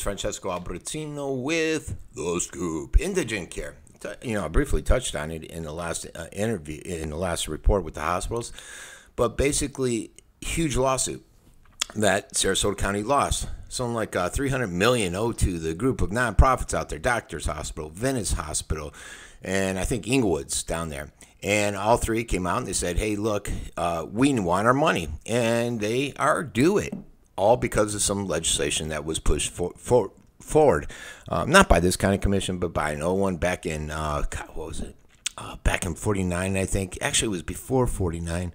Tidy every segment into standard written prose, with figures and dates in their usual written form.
Francesco Abbruzzino with The Scoop. Indigent care. I briefly touched on it in the last interview, in the last report with the hospitals. But basically, huge lawsuit that Sarasota County lost. Something like $300 million owed to the group of nonprofits out there, Doctors Hospital, Venice Hospital, and I think Inglewood's down there. And all three came out and they said, hey, look, we want our money. And they are due it, all because of some legislation that was pushed forward. Not by this county commission, but by an old one back in, what was it? Back in 49, I think. Actually, it was before 49.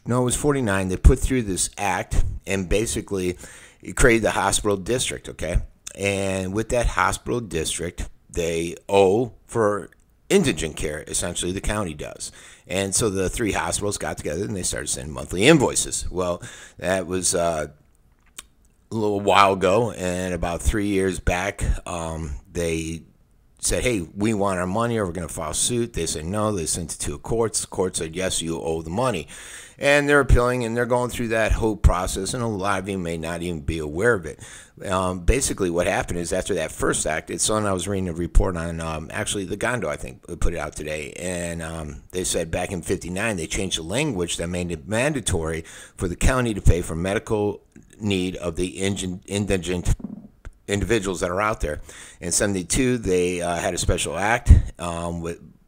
No, it was 49. They put through this act, and basically it created the hospital district, okay? And with that hospital district, they owe for indigent care, essentially, the county does. And so the three hospitals got together and they started sending monthly invoices. Well, that was a little while ago, and about 3 years back, they said, hey, we want our money or we're going to file suit. They said no. They sent it to a court. The court said, yes, you owe the money. And they're appealing, and they're going through that whole process, and a lot of you may not even be aware of it. Basically, what happened is after that first act, it's something I was reading a report on, actually, the Gondo, I think, put it out today, and they said back in 59, they changed the language that made it mandatory for the county to pay for medical need of the indigent individuals that are out there. In 72, they had a special act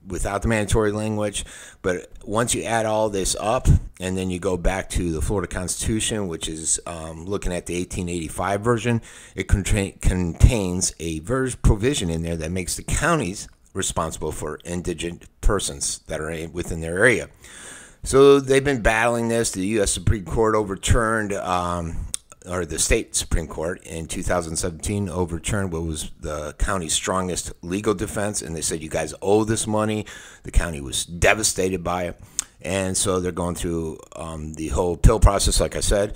without the mandatory language. But once you add all this up, and then you go back to the Florida Constitution, which is looking at the 1885 version, it contains a provision in there that makes the counties responsible for indigent persons that are within their area. So they've been battling this. The U.S. Supreme Court overturned or the state Supreme Court in 2017 overturned what was the county's strongest legal defense, and they said, you guys owe this money. The county was devastated by it, and so they're going through the whole appeal process, like I said.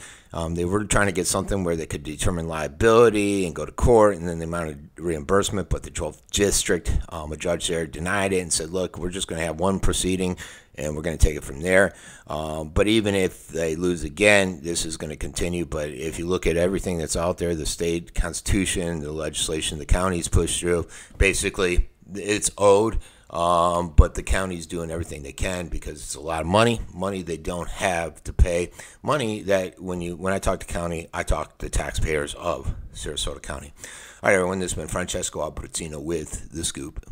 They were trying to get something where they could determine liability and go to court, and then the amount of reimbursement, but the 12th district, a judge there denied it and said, look, we're just going to have one proceeding, and we're going to take it from there. But even if they lose again, this is going to continue. But if you look at everything that's out there, the state constitution, the legislation the county's pushed through, basically it's owed. But the county's doing everything they can because it's a lot of money they don't have to pay, money that when I talk to county, I talk to taxpayers of Sarasota County. All right, everyone, this has been Francesco Abbruzzino with The Scoop.